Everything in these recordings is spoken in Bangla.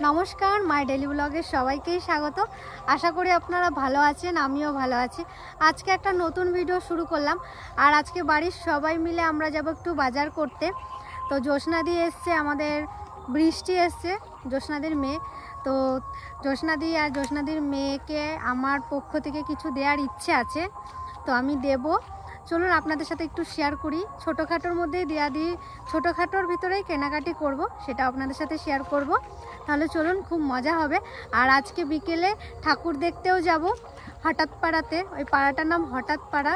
নমস্কার, মাই ডেলি ব্লগে সবাইকেই স্বাগত। আশা করি আপনারা ভালো আছেন, আমিও ভালো আছি। আজকে একটা নতুন ভিডিও শুরু করলাম। আর আজকে বাড়ির সবাই মিলে আমরা যাব একটু বাজার করতে। তো জ্যোৎস্নাদি এসছে, আমাদের বৃষ্টি এসছে, জ্যোৎস্নাদির মেয়ে। তো জ্যোৎস্নাদি আর জ্যোৎস্নাদির মেয়েকে আমার পক্ষ থেকে কিছু দেওয়ার ইচ্ছে আছে, তো আমি দেব। চলুন আপনাদের সাথে একটু শেয়ার করি। ছোটোখাটোর মধ্যেই দেওয়া দিই, ছোটোখাটোর ভিতরেই কেনাকাটি করব, সেটা আপনাদের সাথে শেয়ার করব। তাহলে চলুন, খুব মজা হবে। আর আজকে বিকেলে ঠাকুর দেখতেও যাব হঠাৎ পাড়াতে। ওই পাড়াটার নাম হঠাৎ পাড়া।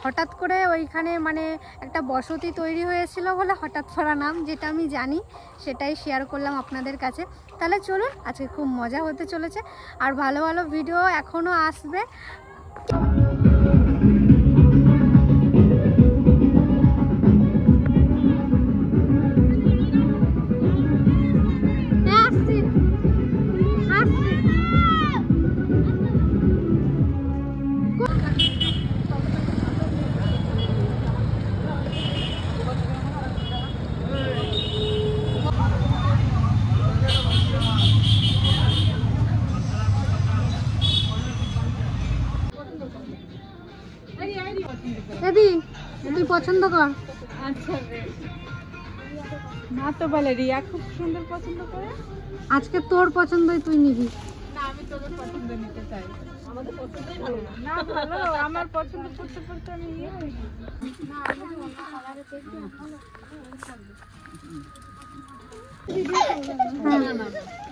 হঠাৎ করে ওইখানে মানে একটা বসতি তৈরি হয়েছিল বলে হঠাৎ পাড়া নাম, যেটা আমি জানি, সেটাই শেয়ার করলাম আপনাদের কাছে। তাহলে চলুন, আজকে খুব মজা হতে চলেছে। আর ভালো ভালো ভিডিও এখনও আসবে। তুই পছন্দ কর। আচ্ছা না তো বলে রিয়া খুব সুন্দর পছন্দ করে। আজকে তোর পছন্দই তুই নিবি। না, আমি তোদের পছন্দ নিতে চাই। আমাদের পছন্দই ভালো না। ভালো, আমার পছন্দ করতে করতে আমি ইয়ে হয়ে গেছি। না, আমি অন্য কালারে দেখি ভালো।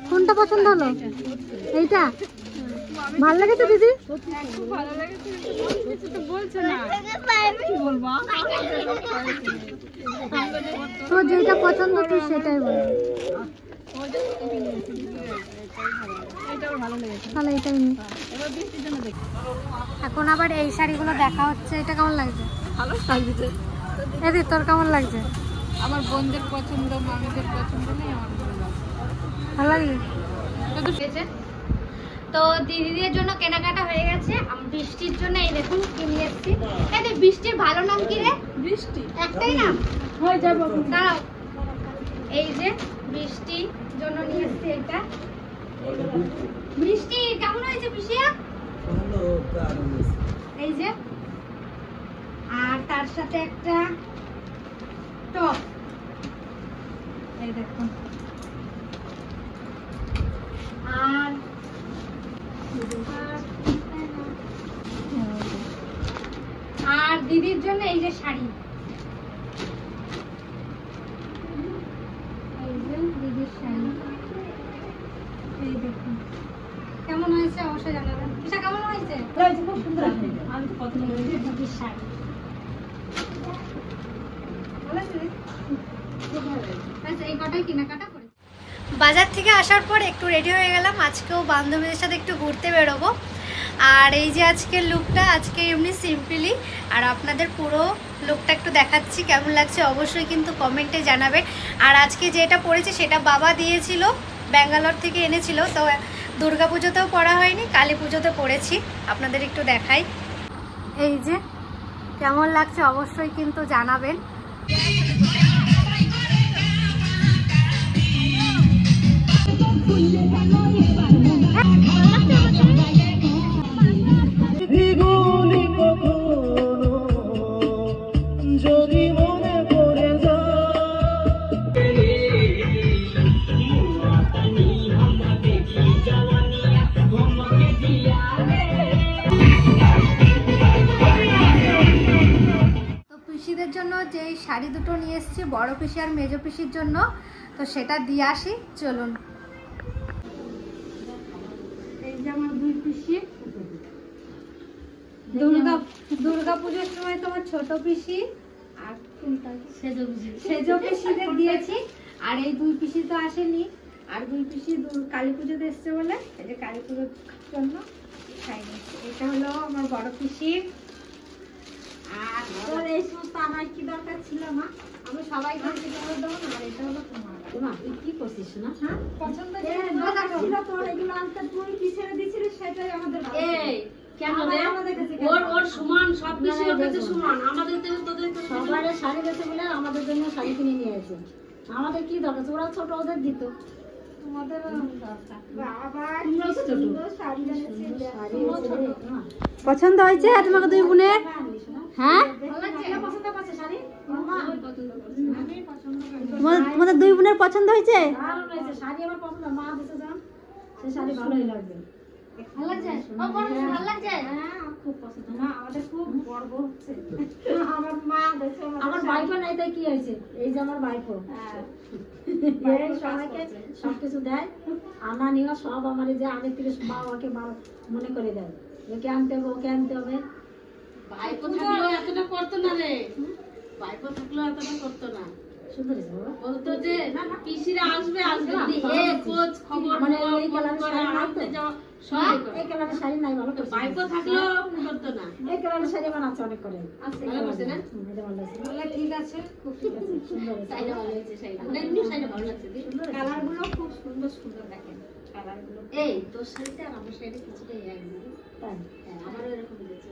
কোনটা পছন্দ হলো? এইটা ভালো লেগেছে দিদি? খুব ভালো লেগেছে। কিছু তো বলছে না, কি বলবো? তোর যেটা পছন্দ তুই সেটাই বল। তাহলে এটাই নি। এখন আবার এই শাড়িগুলো দেখা হচ্ছে, এটা কেমন লাগছে? ভালো লাগছে। এদি তোর কেমন লাগছে? আমার বোনদের পছন্দ, মামিদের পছন্দ নেই, আমার ভালো লাগছে। তো দিদিদের জন্য কেনাকাটা হয়ে গেছে। বৃষ্টির জন্য এই দেখুন কি নিয়ে এসেছি। এই বৃষ্টির ভালো নাম কি রে? বৃষ্টি একটাই নাম হয়ে যাবে। দাঁড়াও, এই যে বৃষ্টির জন্য নিয়ে এসেছি এটা। বৃষ্টি কেমন হয়েছে পিসিয়া? এই যে, আর তার সাথে একটা টপ, এই দেখুন। আর দিদির জন্য এই যে শাড়ি, এই যে দিদির শাড়ি, এই দেখুন কেমন হয়েছে অবশ্যই জানাবেন। এটা কেমন হয়েছে? খুব সুন্দর। আমি পছন্দ করেছি দিদির শাড়ি, ভালো আছে? আচ্ছা, এই কটাই কেনাকাটা করে বাজার থেকে আসার পর একটু রেডি হয়ে গেলাম। আজকেও বান্ধবীদের সাথে একটু ঘুরতে বেরোবো। আর এই যে আজকের লুকটা, আজকে এমনি সিম্পলি, আর আপনাদের পুরো লুকটা একটু দেখাচ্ছি। কেমন লাগছে অবশ্যই কিন্তু কমেন্টে জানাবেন। আর আজকে যেটা পরেছি সেটা বাবা দিয়েছিল, ব্যাঙ্গালোর থেকে এনেছিল। তো দুর্গা পুজোতেও পরা হয়নি, কালী পুজোতে পরেছি। আপনাদের একটু দেখাই। এই যে কেমন লাগছে অবশ্যই কিন্তু জানাবেন। পিসিদের জন্য যেই শাড়ি দুটো নিয়ে এসেছি, বড় পিসি আর মেজো পিসির জন্য, তো সেটা দিয়ে আসি। চলুন। এই যে আমার দুই পিসি। দুর্গা পুজোর সময় তোমার ছোট পিসি আর সেজো পিসিদের দিয়েছি। আর এই দুই পিসি তো আসেনি, আর দুই পিসি কালী পুজোতে এসছে বলে এই যে কালী পুজোর জন্য শাড়ি নিয়েছি। এটা হলো আমার বড় পিসি। আর তোর এই সমস্ত আমার কি দরকার ছিল মা? আমি সবাইকে দেবো না। আর এটা হলো তোমার। তুই কি করছিস না? হ্যাঁ, পছন্দ ছিল তোর, এগুলো আনতে তুই কি ছেড়ে দিয়েছিলিস সেটাই আমাদের। এই কেন রে? ওর সমান সব কিছু ওর কাছে সমান। আমাদের থেকে তোদের সবারে শাড়ি দিতে বলে আমাদের জন্য শাড়ি কিনে নিয়ে এসেছে। আমাদের কি দরকার? ওরা ছোট, ওদের দিত। পছন্দ হয়েছে তোমাকে দুই বোনের? হ্যাঁ, তোমাদের দুই বোনের পছন্দ হয়েছে? আমার ভাইপো নাই তাই কি হয়েছে, এই যে আমার ভাইপো সবাইকে সবকিছু দেয়, আনা নিও সব আমার এই যে আগের থেকে মা আমাকে মনে করে দেয়, ওকে আনতে হবে ওকে আনতে হবে। ভাইপো থাকলেও এতটা করতো না রে, ভাইপো থাকলেও এতটা করতো না। সুন্দর হয়েছে বাবা। বলতো যে পিসিরা আসবে আসবে খোঁজ খবর মানে নেওয়া, এই ফোন কালারের করা, শাড়ি নাই আনতে তো? যাওয়া সবই করে। এই কালারের শাড়ি নাই ভালো করছে। ভাইপো থাকলেও করতো না। এই কালারের শাড়ি আমার আছে অনেক করে। ভালো করছে না? এটা ভালো আছে। ঠিক আছে, খুব ঠিক আছে। সুন্দর হয়েছে। শাড়িটা ভালো হয়েছে, শাড়িটা। না, এমনি শাড়িটা ভালো লাগছে দি। কালারগুলো খুব সুন্দর সুন্দর দেখেন। কালারগুলো। এই তোর শাড়িটা আর আমার শাড়িটা কিছুটাই এক না। তাই? হ্যাঁ, আমারও এরকম হয়েছে।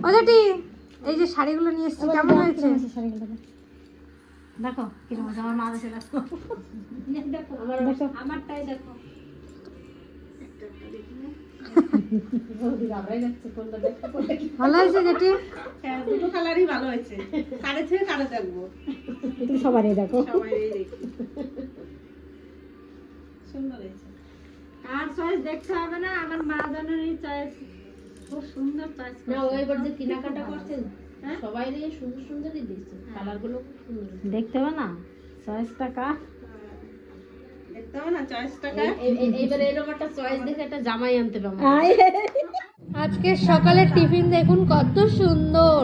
ওজাটি, এই যে শাড়িগুলো নিয়ে এসেছি, কেমন হয়েছে? শাড়িগুলো দেখো কিরকম আছে, আমার মা দেশে দেখো। দেখো আমারটাই দেখো। ভালো হয়েছে যেটি? হ্যাঁ, দুটো কালারই ভালো হয়েছে। কারে থেকে কারে দেখবো, তুমি সবারই দেখো। সবাই দেখি। সুন্দর হয়েছে। আর চয়েস দেখতে হবে না, আমার মা জানেরই চয়েস খুব সুন্দর চয়েস। না, ওইবার যে কেনাকাটা করছেন সবাই সুন্দর সুন্দরই দিচ্ছে, কালারগুলো খুব সুন্দর। দেখতে হবে না চয়েসটা কার, দেখতে হবে না চয়েসটা কার। এইবার এরকম একটা চয়েস দেখে একটা জামাই আনতে পারবো। আজকে সকালের টিফিন দেখুন কত সুন্দর,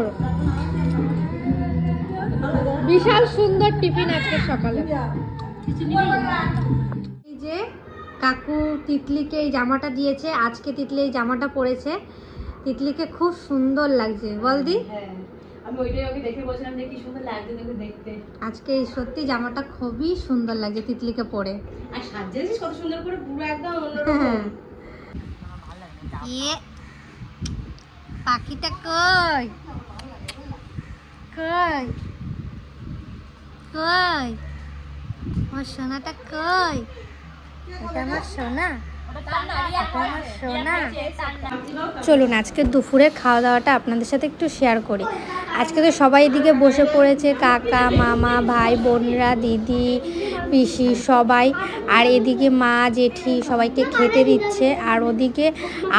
বিশাল সুন্দর টিফিন আজকে সকালে। এই যে কাকু তিতলিকে এই জামাটা দিয়েছে, আজকে তিতলি এই জামাটা পরেছে, তিতলিকে খুব সুন্দর লাগছে, বলদি? আমি ওইটাই ওকে দেখে বলছিলাম যে কি সুন্দর লাগছে দেখতে। আজকে এই সত্যি জামাটা খুবই সুন্দর লাগছে তিতলিকে পরে। আর সাজিয়েছিস কত সুন্দর করে, পুরো একদম হ্যাঁ। ইয়ে পাখিটা কই কই কই, আমার সোনাটা কই? এটা আমার সোনা, চলুন আজকে দুপুরে খাওয়া দাওয়াটা আপনাদের সাথে একটু শেয়ার করি। আজকে তো সবাই এদিকে বসে পড়েছে, কাকা মামা ভাই বোনরা দিদি পিসি সবাই, আর এদিকে মা জেঠি সবাইকে খেতে দিচ্ছে, আর ওদিকে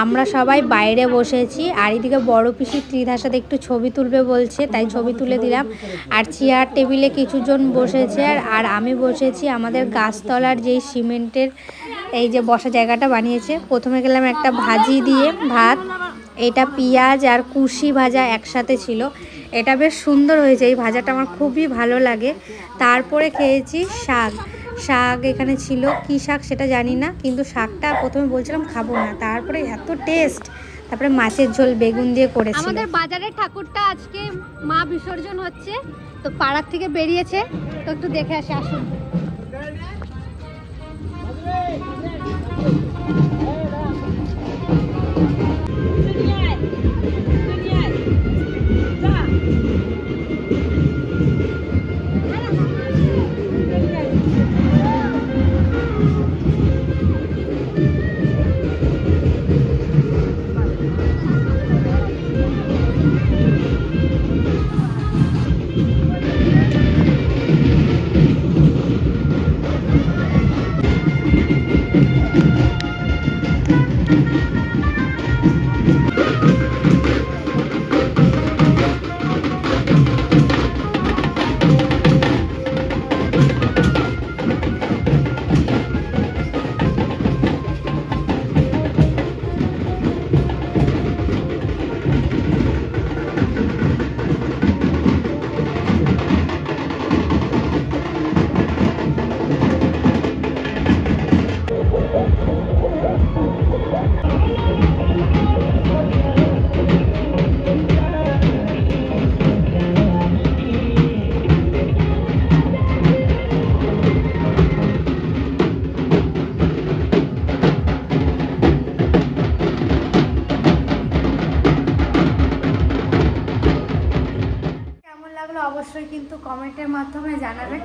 আমরা সবাই বাইরে বসেছি, আর এদিকে বড় পিসি ত্রিধার সাথে একটু ছবি তুলবে বলছে, তাই ছবি তুলে দিলাম। আর চেয়ার টেবিলে কিছুজন বসেছে, আর আমি বসেছি আমাদের গাছতলার যেই সিমেন্টের এই যে বসা জায়গাটা বানিয়েছে। প্রথমে গেলাম একটা ভাজি দিয়ে ভাত, এটা পেঁয়াজ আর কুশি ভাজা একসাথে ছিল, এটা বেশ সুন্দর হয়েছে, এই ভাজাটা আমার খুবই ভালো লাগে। তারপরে খেয়েছি শাক, শাক এখানে ছিল, কি শাক সেটা জানি না, কিন্তু শাকটা প্রথমে বলছিলাম খাবো না, তারপরে এত টেস্ট। তারপরে মাছের ঝোল বেগুন দিয়ে করেছি। আমাদের বাজারের ঠাকুরটা আজকে মা বিসর্জন হচ্ছে, তো পাড়ার থেকে বেরিয়েছে, তো একটু দেখে আসি, আসুন। কমেন্টের মাধ্যমে জানাবেন।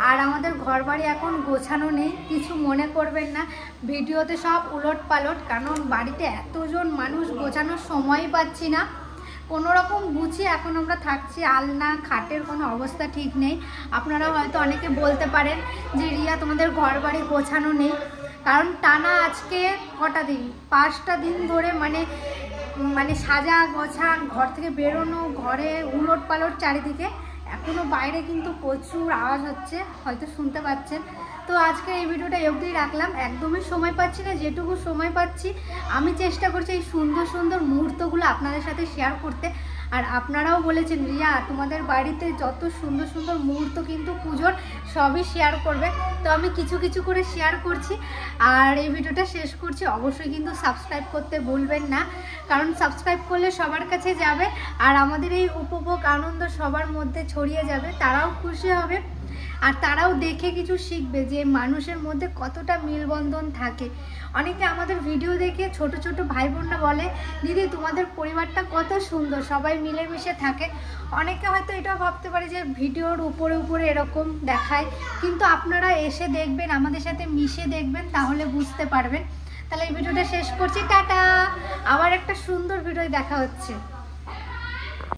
আর আমাদের ঘরবাড়ি এখন গোছানো নেই, কিছু মনে করবেন না, ভিডিওতে সব উলট পালট, কারণ বাড়িতে এতজন মানুষ গোছানোর সময় পাচ্ছি না, কোনো রকম গুছিয়ে এখন আমরা থাকছি। আলনা খাটের কোনো অবস্থা ঠিক নেই। আপনারা হয়তো অনেকে বলতে পারেন যে রিয়া তোমাদের ঘরবাড়ি গোছানো নেই, কারণ টানা আজকে কটা দিন, 5টা দিন ধরে মানে সাজা গোছা, ঘর থেকে বেরোনো, ঘরে উলট পালট চারিদিকে। এখনও বাইরে কিন্তু প্রচুর আওয়াজ হচ্ছে, হয়তো শুনতে পাচ্ছেন। তো আজকে এই ভিডিওটা অবধি রাখলাম, একদমই সময় পাচ্ছি না, যেটুকু সময় পাচ্ছি আমি চেষ্টা করছি এই সুন্দর সুন্দর মুহূর্তগুলো আপনাদের সাথে শেয়ার করতে। আর আপনারাও বলেছেন রিয়া তোমাদের বাড়িতে যত সুন্দর সুন্দর মুহূর্ত কিন্তু পুজোর সবই শেয়ার করবে, তো আমি কিছু কিছু করে শেয়ার করছি। আর এই ভিডিওটা শেষ করছি, অবশ্যই কিন্তু সাবস্ক্রাইব করতে ভুলবেন না, কারণ সাবস্ক্রাইব করলে সবার কাছে যাবে আর আমাদের এই উপভোগ আনন্দ সবার মধ্যে ছড়িয়ে যাবে, তারাও খুশি হবে আর তারাও দেখে কিছু শিখবে যে মানুষের মধ্যে কতটা মেলবন্ধন থাকে। অনেকে আমাদের ভিডিও দেখে ছোট ছোট ভাই বোনরা বলে দিদি তোমাদের পরিবারটা কত সুন্দর, সবাই মিলেমিশে থাকে। অনেকে হয়তো এটাও ভাবতে পারে যে ভিডিওর উপরে উপরে এরকম দেখায়, কিন্তু আপনারা এসে দেখবেন, আমাদের সাথে মিশে দেখবেন, তাহলে বুঝতে পারবেন। তাহলে এই ভিডিওটা শেষ করছি, টাটা, আবার একটা সুন্দর ভিডিও দেখা হচ্ছে।